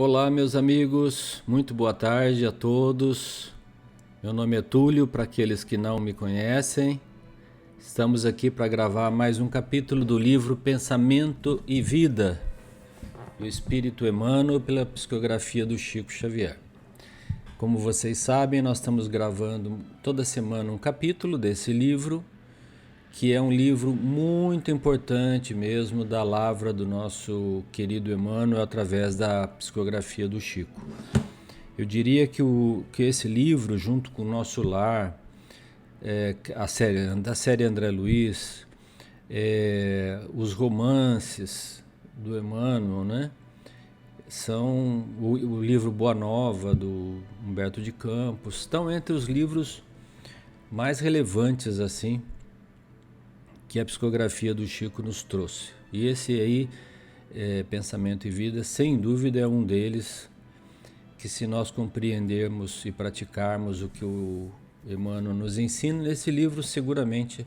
Olá, meus amigos, muito boa tarde a todos. Meu nome é Túlio, para aqueles que não me conhecem. Estamos aqui para gravar mais um capítulo do livro Pensamento e Vida, do Espírito Emmanuel, pela psicografia do Chico Xavier. Como vocês sabem, nós estamos gravando toda semana um capítulo desse livro, que é um livro muito importante mesmo da lavra do nosso querido Emmanuel através da psicografia do Chico. Eu diria que esse livro, junto com o Nosso Lar, da série André Luiz, os romances do Emmanuel, né? São o livro Boa Nova, do Humberto de Campos, estão entre os livros mais relevantes assim que a psicografia do Chico nos trouxe. E esse aí, Pensamento e Vida, sem dúvida é um deles, que se nós compreendermos e praticarmos o que o Emmanuel nos ensina nesse livro, seguramente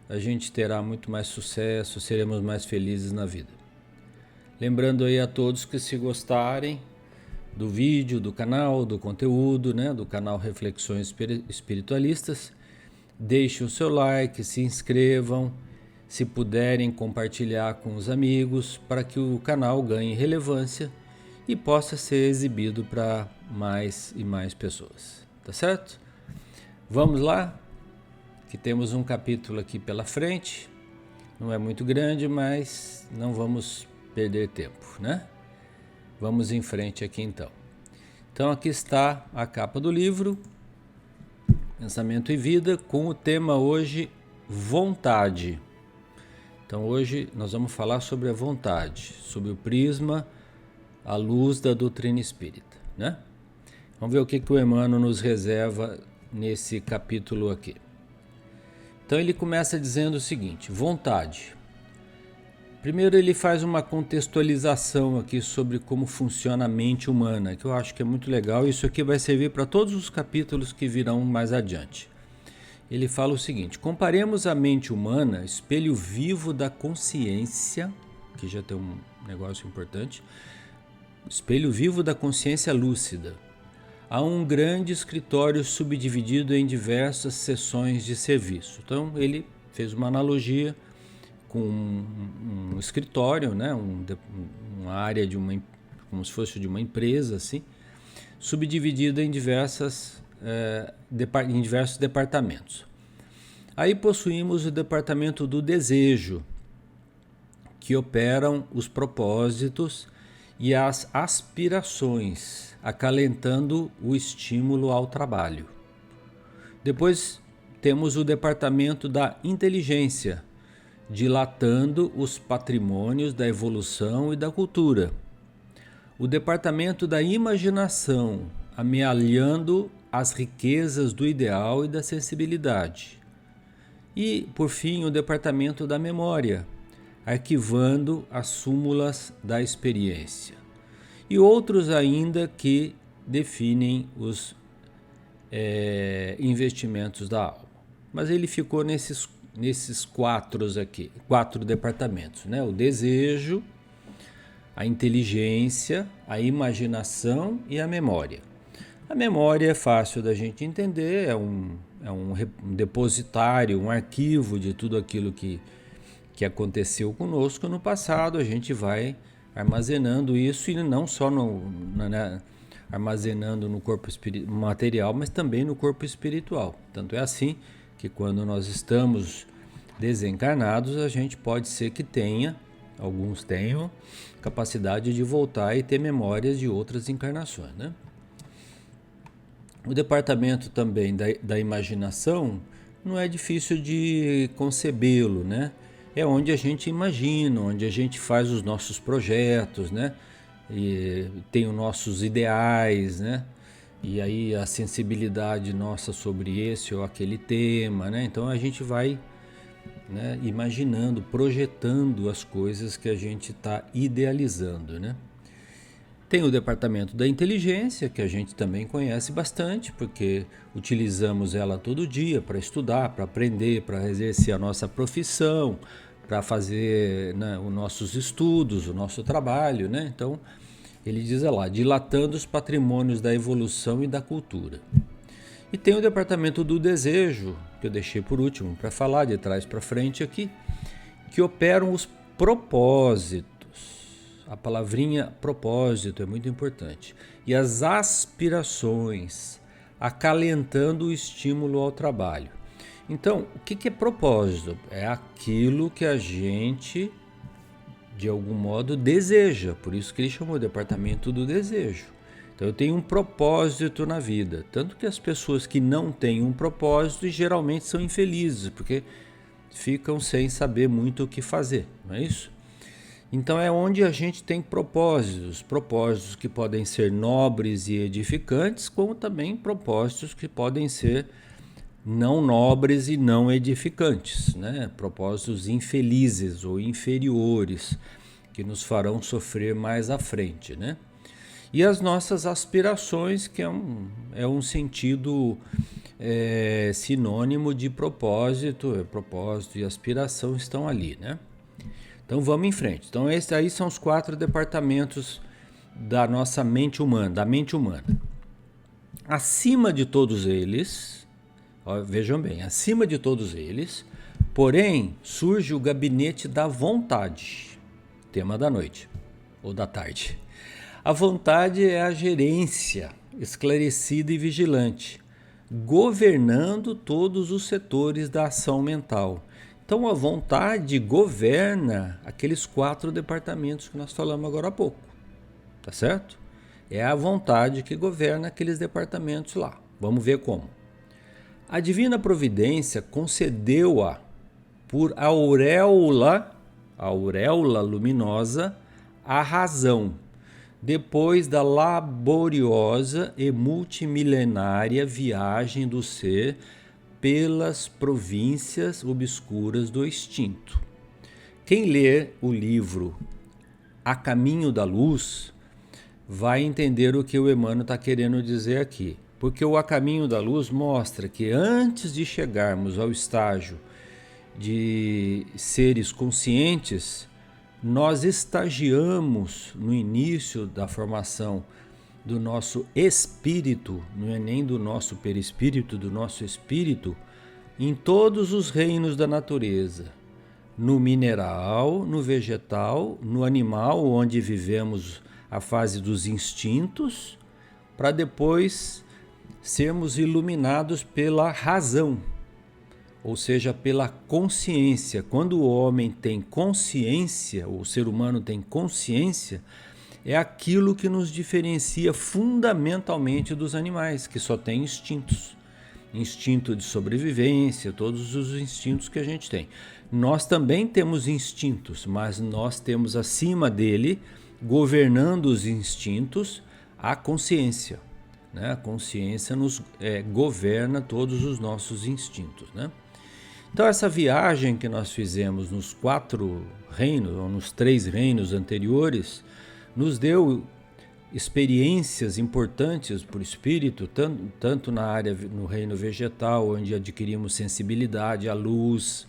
a gente terá muito mais sucesso, seremos mais felizes na vida. Lembrando aí a todos que, se gostarem do vídeo, do canal, do conteúdo, né, do canal Reflexões Espiritualistas, deixem o seu like, se inscrevam, se puderem compartilhar com os amigos, para que o canal ganhe relevância e possa ser exibido para mais e mais pessoas. Tá certo? Vamos lá, que temos um capítulo aqui pela frente. Não é muito grande, mas não vamos perder tempo, né? Vamos em frente aqui então. Então aqui está a capa do livro, Pensamento e Vida, com o tema hoje, vontade. Então hoje nós vamos falar sobre a vontade, sobre o prisma à luz da doutrina espírita, né? Vamos ver o que o Emmanuel nos reserva nesse capítulo aqui. Então ele começa dizendo o seguinte: vontade. Primeiro ele faz uma contextualização aqui sobre como funciona a mente humana, que eu acho que é muito legal. Isso aqui vai servir para todos os capítulos que virão mais adiante. Ele fala o seguinte: comparemos a mente humana, espelho vivo da consciência, que já tem um negócio importante, espelho vivo da consciência lúcida, a um grande escritório subdividido em diversas seções de serviço. Então ele fez uma analogia com um escritório, né? Uma área de como se fosse de uma empresa, assim, subdividida em diversos departamentos. Aí possuímos o departamento do desejo, que operam os propósitos e as aspirações, acalentando o estímulo ao trabalho. Depois temos o departamento da inteligência, dilatando os patrimônios da evolução e da cultura. O departamento da imaginação, amealhando as riquezas do ideal e da sensibilidade. E, por fim, o departamento da memória, arquivando as súmulas da experiência. E outros ainda que definem os investimentos da alma. Mas ele ficou nesses quatro departamentos, né? O desejo, a inteligência, a imaginação e a memória. A memória é fácil da gente entender, é um depositário, um arquivo de tudo aquilo que aconteceu conosco no passado. A gente vai armazenando isso, e não só armazenando no corpo material, mas também no corpo espiritual. Tanto é assim que quando nós estamos desencarnados, a gente pode ser que alguns tenham capacidade de voltar e ter memórias de outras encarnações, né? O departamento também da imaginação não é difícil de concebê-lo, né? É onde a gente imagina, onde a gente faz os nossos projetos, né? E tem os nossos ideais, né? E aí a sensibilidade nossa sobre esse ou aquele tema, né? Então a gente vai, né, imaginando, projetando as coisas que a gente está idealizando, né? Tem o departamento da inteligência, que a gente também conhece bastante, porque utilizamos ela todo dia para estudar, para aprender, para exercer a nossa profissão, para fazer, né, os nossos estudos, o nosso trabalho, né? Então Ele diz lá, dilatando os patrimônios da evolução e da cultura. E tem o departamento do desejo, que eu deixei por último para falar, de trás para frente aqui, que operam os propósitos. A palavrinha propósito é muito importante. E as aspirações, acalentando o estímulo ao trabalho. Então, o que é propósito? É aquilo que a gente, de algum modo, deseja. Por isso que ele chamou de departamento do desejo. Então, eu tenho um propósito na vida. Tanto que as pessoas que não têm um propósito geralmente são infelizes, porque ficam sem saber muito o que fazer, não é isso? Então é onde a gente tem propósitos que podem ser nobres e edificantes, como também propósitos que podem ser não nobres e não edificantes, né? Propósitos infelizes ou inferiores, que nos farão sofrer mais à frente, né? E as nossas aspirações, que é um sentido sinônimo de propósito, propósito e aspiração estão ali, né? Então vamos em frente. Então esses aí são os 4 departamentos da nossa mente humana, da mente humana. Acima de todos eles, vejam bem, acima de todos eles, porém, surge o gabinete da vontade, tema da noite ou da tarde. A vontade é a gerência esclarecida e vigilante, governando todos os setores da ação mental. Então a vontade governa aqueles 4 departamentos que nós falamos agora há pouco, tá certo? É a vontade que governa aqueles departamentos lá. Vamos ver como. A divina providência concedeu-a por auréola luminosa a razão, depois da laboriosa e multimilenária viagem do ser pelas províncias obscuras do instinto. Quem ler o livro A Caminho da Luz vai entender o que o Emmanuel está querendo dizer aqui. Porque o A Caminho da Luz mostra que antes de chegarmos ao estágio de seres conscientes, nós estagiamos no início da formação do nosso espírito, não é nem do nosso perispírito, do nosso espírito, em todos os reinos da natureza, no mineral, no vegetal, no animal, onde vivemos a fase dos instintos, para depois sermos iluminados pela razão, ou seja, pela consciência. Quando o homem tem consciência, o ser humano tem consciência, é aquilo que nos diferencia fundamentalmente dos animais, que só têm instintos. Instinto de sobrevivência, todos os instintos que a gente tem. Nós também temos instintos, mas nós temos acima dele, governando os instintos, a consciência, né? A consciência nos governa todos os nossos instintos, né? Então essa viagem que nós fizemos nos 4 reinos, ou nos 3 reinos anteriores, nos deu experiências importantes por espírito, tanto na área, no reino vegetal, onde adquirimos sensibilidade à luz,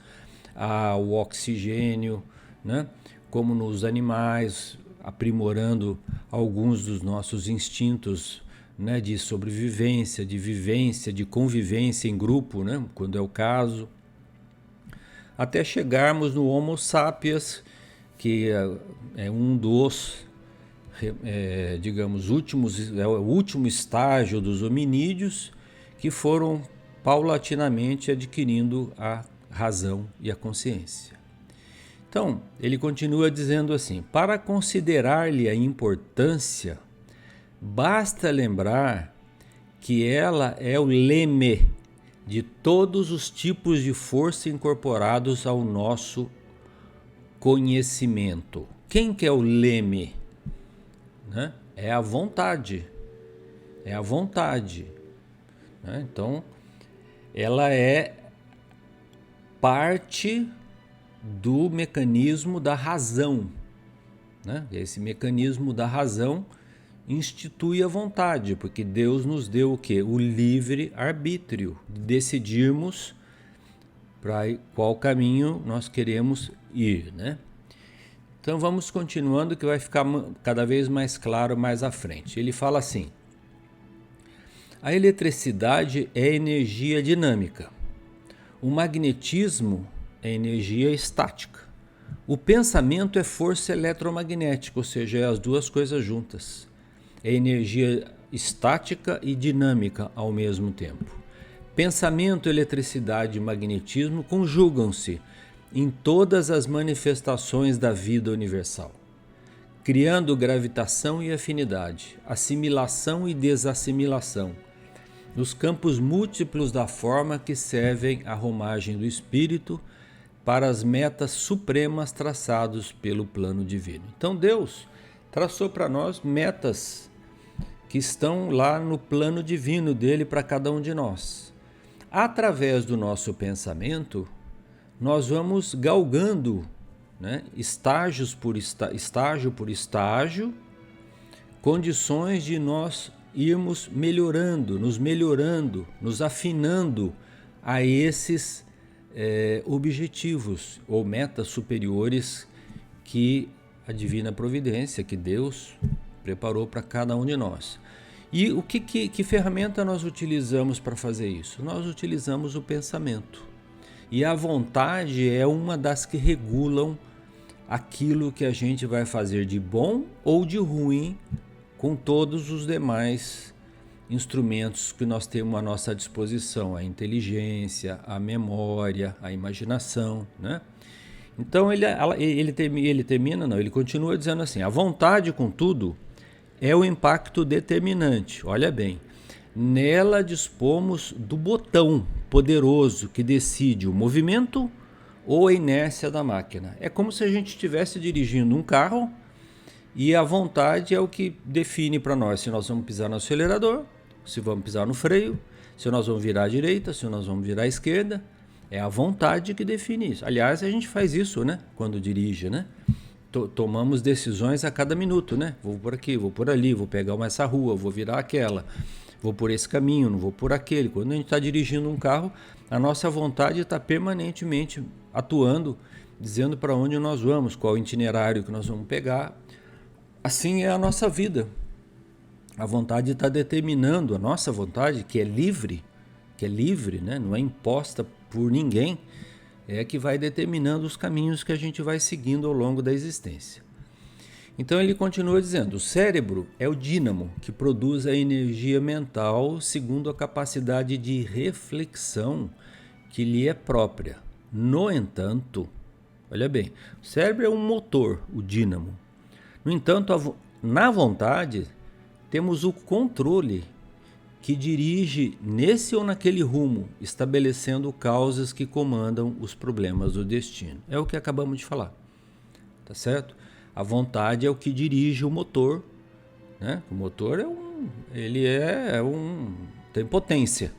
ao oxigênio, né? Como nos animais, aprimorando alguns dos nossos instintos, né? De sobrevivência, de vivência, de convivência em grupo, né? Quando é o caso, até chegarmos no Homo sapiens, que é um dos digamos, é o último estágio dos hominídeos, que foram paulatinamente adquirindo a razão e a consciência. Então, ele continua dizendo assim: para considerar-lhe a importância, basta lembrar que ela é o leme de todos os tipos de força incorporados ao nosso conhecimento. Quem que é o leme? Né? É a vontade. É a vontade. Né? Então, ela é parte do mecanismo da razão. Né? Esse mecanismo da razão institui a vontade, porque Deus nos deu o quê? O livre arbítrio, de decidirmos para qual caminho nós queremos ir, né? Então vamos continuando que vai ficar cada vez mais claro mais à frente. Ele fala assim: a eletricidade é energia dinâmica. O magnetismo é energia estática. O pensamento é força eletromagnética, ou seja, é as duas coisas juntas. É energia estática e dinâmica ao mesmo tempo. Pensamento, eletricidade e magnetismo conjugam-se em todas as manifestações da vida universal, criando gravitação e afinidade, assimilação e desassimilação, nos campos múltiplos da forma que servem à romagem do espírito para as metas supremas traçadas pelo plano divino. Então Deus traçou para nós metas que estão lá no plano divino dele para cada um de nós. Através do nosso pensamento, nós vamos galgando, né, estágio por estágio, condições de nós irmos melhorando, nos afinando a esses objetivos ou metas superiores que a divina providência, que Deus preparou para cada um de nós. E que ferramenta nós utilizamos para fazer isso? Nós utilizamos o pensamento. E a vontade é uma das que regulam aquilo que a gente vai fazer de bom ou de ruim com todos os demais instrumentos que nós temos à nossa disposição, a inteligência, a memória, a imaginação, né? Então ele continua dizendo assim: a vontade, contudo, é o impacto determinante. Olha bem, nela dispomos do botão poderoso que decide o movimento ou a inércia da máquina. É como se a gente estivesse dirigindo um carro e a vontade é o que define para nós se nós vamos pisar no acelerador, se vamos pisar no freio, se nós vamos virar à direita, se nós vamos virar à esquerda. É a vontade que define isso. Aliás, a gente faz isso, né? Quando dirige, né? Tomamos decisões a cada minuto, né? Vou por aqui, vou por ali, vou pegar essa rua, vou virar aquela, vou por esse caminho, não vou por aquele. Quando a gente está dirigindo um carro, a nossa vontade está permanentemente atuando, dizendo para onde nós vamos, qual o itinerário que nós vamos pegar. Assim é a nossa vida. A vontade está determinando, a nossa vontade, que é livre, né? Não é imposta por ninguém, é que vai determinando os caminhos que a gente vai seguindo ao longo da existência. Então ele continua dizendo: o cérebro é o dínamo que produz a energia mental segundo a capacidade de reflexão que lhe é própria. No entanto, olha bem, o cérebro é um motor, o dínamo. No entanto, na vontade, temos o controle que dirige nesse ou naquele rumo, estabelecendo causas que comandam os problemas do destino. É o que acabamos de falar, tá certo? A vontade é o que dirige o motor, né? O motor tem potência.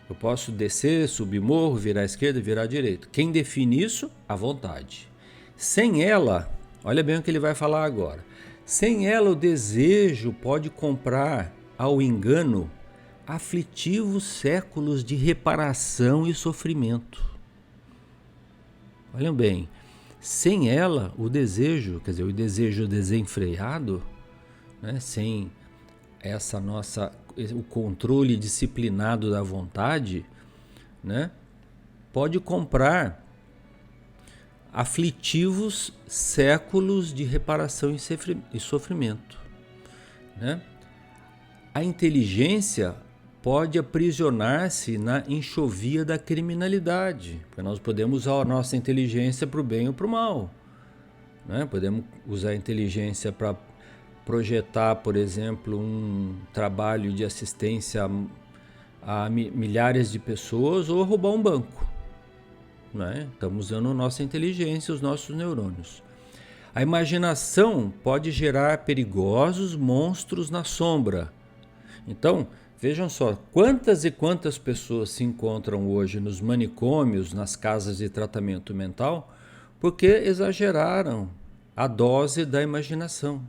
Eu posso descer, subir morro, virar à esquerda, virar à direita. Quem define isso? A vontade. Sem ela, olha bem o que ele vai falar agora. Sem ela, o desejo pode comprar ao engano aflitivos séculos de reparação e sofrimento. Olhem bem, sem ela, o desejo, quer dizer, o desejo desenfreado, né, sem o controle disciplinado da vontade, né, pode comprar aflitivos séculos de reparação e sofrimento, né? A inteligência pode aprisionar-se na enxovia da criminalidade, porque nós podemos usar a nossa inteligência para o bem ou para o mal, né? Podemos usar a inteligência para projetar, por exemplo, um trabalho de assistência a milhares de pessoas ou roubar um banco, né? Estamos usando a nossa inteligência, os nossos neurônios. A imaginação pode gerar perigosos monstros na sombra. Então, vejam só, quantas e quantas pessoas se encontram hoje nos manicômios, nas casas de tratamento mental, porque exageraram a dose da imaginação,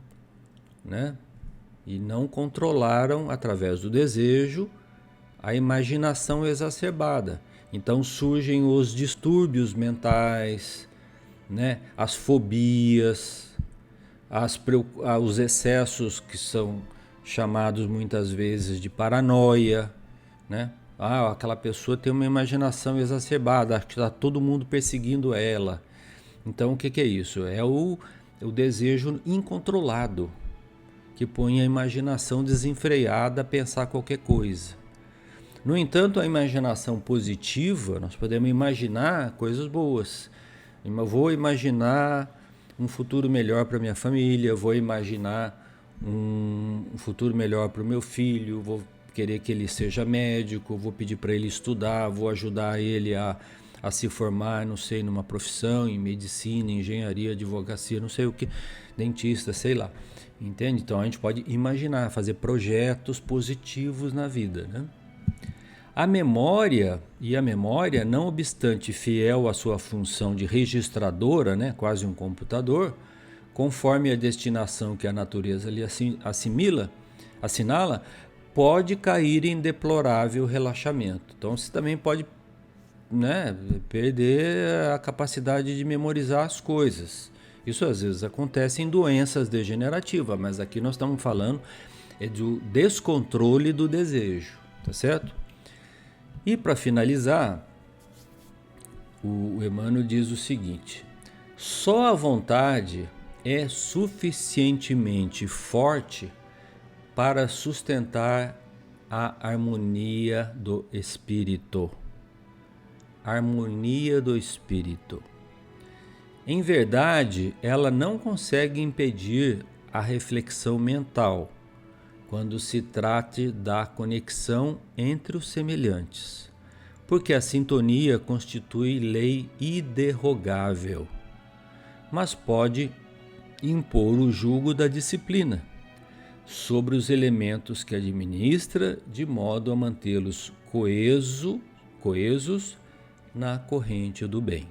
né? E não controlaram, através do desejo, a imaginação exacerbada. Então surgem os distúrbios mentais, né? As fobias, os excessos que são chamados muitas vezes de paranoia, né? Aquela pessoa tem uma imaginação exacerbada, acho que está todo mundo perseguindo ela. Então o que é isso? É o desejo incontrolado, que põe a imaginação desenfreada a pensar qualquer coisa. No entanto, a imaginação positiva, nós podemos imaginar coisas boas. Eu vou imaginar um futuro melhor para minha família, vou imaginar um futuro melhor para o meu filho, vou querer que ele seja médico, vou pedir para ele estudar, vou ajudar ele a se formar, não sei, numa profissão, em medicina, engenharia, advocacia, não sei o que, dentista, sei lá. Entende? Então a gente pode imaginar, fazer projetos positivos na vida, né? A memória, não obstante fiel à sua função de registradora, né, quase um computador, conforme a destinação que a natureza lhe assinala, pode cair em deplorável relaxamento. Então você também pode, né, perder a capacidade de memorizar as coisas. Isso às vezes acontece em doenças degenerativas, mas aqui nós estamos falando do descontrole do desejo, tá certo? E para finalizar, o Emmanuel diz o seguinte: só a vontade é suficientemente forte para sustentar a harmonia do espírito. Harmonia do espírito. Em verdade, ela não consegue impedir a reflexão mental, quando se trate da conexão entre os semelhantes, porque a sintonia constitui lei inderrogável, mas pode impor o jugo da disciplina sobre os elementos que administra, de modo a mantê-los coesos na corrente do bem,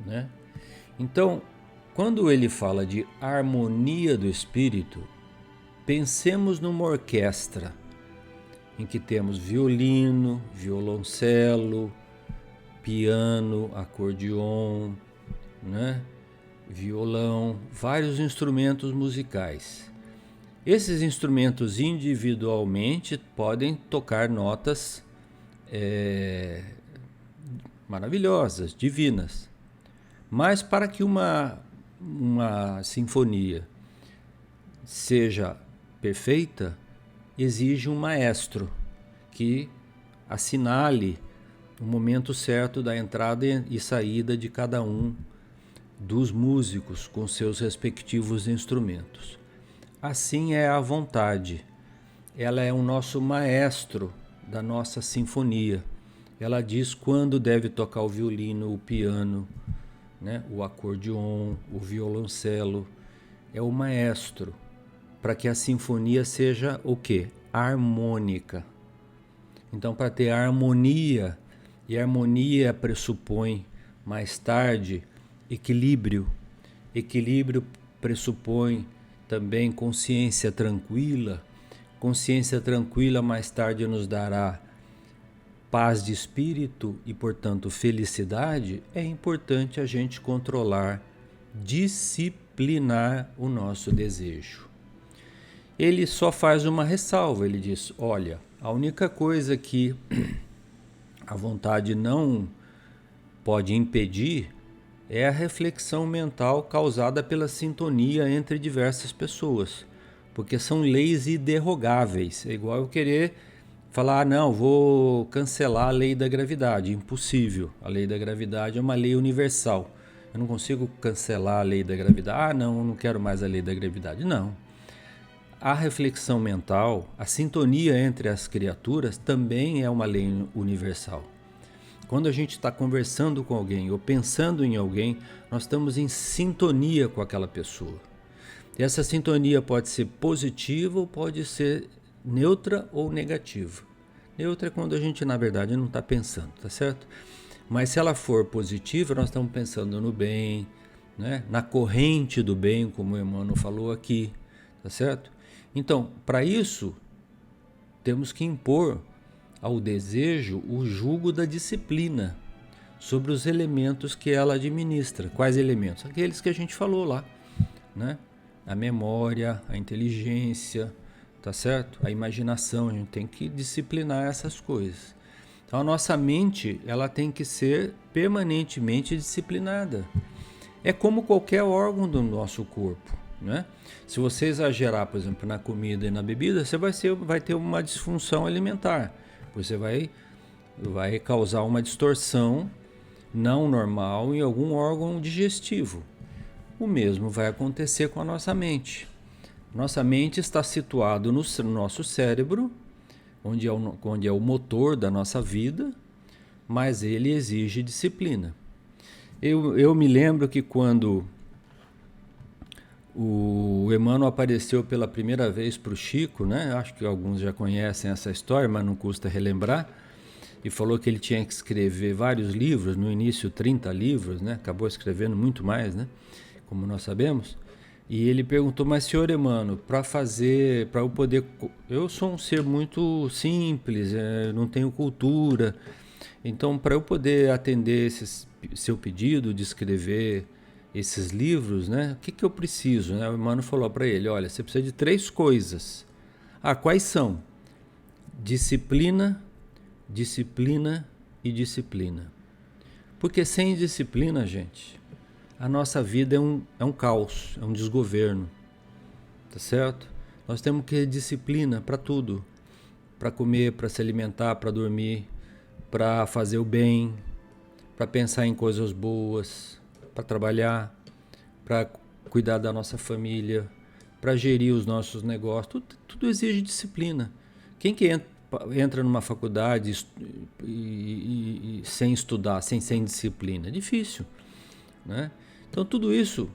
né? Então, quando ele fala de harmonia do espírito, pensemos numa orquestra em que temos violino, violoncelo, piano, acordeon, né? Violão, vários instrumentos musicais. Esses instrumentos individualmente podem tocar notas maravilhosas, divinas. Mas para que uma sinfonia seja perfeita, exige um maestro que assinale o momento certo da entrada e saída de cada um dos músicos com seus respectivos instrumentos. Assim é a vontade. Ela é o nosso maestro da nossa sinfonia. Ela diz quando deve tocar o violino, o piano, né, o acordeon, o violoncelo. É o maestro para que a sinfonia seja o quê? Harmônica. Então, para ter harmonia, e harmonia pressupõe mais tarde equilíbrio. Equilíbrio pressupõe também consciência tranquila. Consciência tranquila mais tarde nos dará paz de espírito e, portanto, felicidade. É importante a gente controlar, disciplinar o nosso desejo. Ele só faz uma ressalva, ele diz: olha, a única coisa que a vontade não pode impedir é a reflexão mental causada pela sintonia entre diversas pessoas, porque são leis inderrogáveis. É igual eu querer falar, não, vou cancelar a lei da gravidade. Impossível. A lei da gravidade é uma lei universal. Eu não consigo cancelar a lei da gravidade. Não, eu não quero mais a lei da gravidade. Não. A reflexão mental, a sintonia entre as criaturas também é uma lei universal. Quando a gente está conversando com alguém ou pensando em alguém, nós estamos em sintonia com aquela pessoa. E essa sintonia pode ser positiva ou pode ser neutra ou negativa. Neutra é quando a gente, na verdade, não está pensando, tá certo? Mas se ela for positiva, nós estamos pensando no bem, né? Na corrente do bem, como o Emmanuel falou aqui, tá certo? Então, para isso, temos que impor ao desejo o jugo da disciplina sobre os elementos que ela administra. Quais elementos? Aqueles que a gente falou lá, né? a memória, a inteligência, tá certo? A imaginação, a gente tem que disciplinar essas coisas. Então a nossa mente, ela tem que ser permanentemente disciplinada. É como qualquer órgão do nosso corpo, né? Se você exagerar, por exemplo, na comida e na bebida, você vai ter uma disfunção alimentar. Você vai causar uma distorção não normal em algum órgão digestivo. O mesmo vai acontecer com a nossa mente. Nossa mente está situada no nosso cérebro, onde é o motor da nossa vida, mas ele exige disciplina. Eu me lembro que quando o Emmanuel apareceu pela primeira vez para o Chico, né? Acho que alguns já conhecem essa história, mas não custa relembrar, e falou que ele tinha que escrever vários livros, no início 30 livros, né? Acabou escrevendo muito mais, né? Como nós sabemos. E ele perguntou, mas senhor Emmanuel, para eu poder... Eu sou um ser muito simples, não tenho cultura, então para eu poder atender seu pedido de escrever esses livros, né? O que eu preciso? Né? O Emmanuel falou para ele, olha, você precisa de 3 coisas. Quais são? Disciplina, disciplina e disciplina. Porque sem disciplina, gente, a nossa vida é um caos, é um desgoverno, tá certo? Nós temos que ter disciplina para tudo, para comer, para se alimentar, para dormir, para fazer o bem, para pensar em coisas boas, para trabalhar, para cuidar da nossa família, para gerir os nossos negócios, tudo exige disciplina. Quem que entra numa faculdade sem estudar, sem disciplina? É difícil, né? Então tudo isso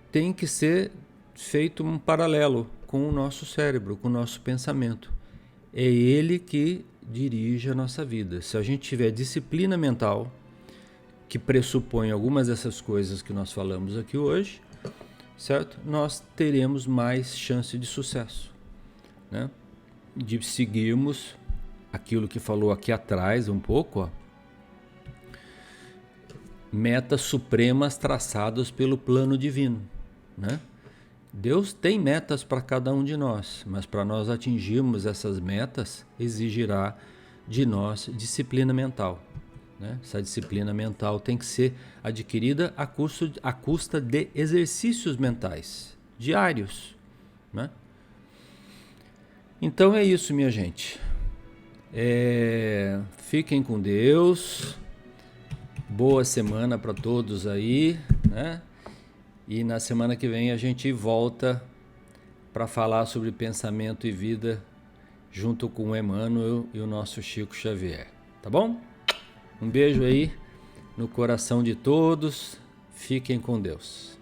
tem que ser feito um paralelo com o nosso cérebro, com o nosso pensamento. É ele que dirige a nossa vida. Se a gente tiver disciplina mental, que pressupõe algumas dessas coisas que nós falamos aqui hoje, certo? Nós teremos mais chance de sucesso, né? De seguirmos aquilo que falou aqui atrás um pouco, ó. Metas supremas traçadas pelo plano divino, né? Deus tem metas para cada um de nós, mas para nós atingirmos essas metas, exigirá de nós disciplina mental, né? Essa disciplina mental tem que ser adquirida à custa de exercícios mentais diários, né? Então é isso, minha gente. Fiquem com Deus. Boa semana para todos aí, né? E na semana que vem a gente volta para falar sobre pensamento e vida junto com o Emmanuel e o nosso Chico Xavier, tá bom? Um beijo aí no coração de todos. Fiquem com Deus.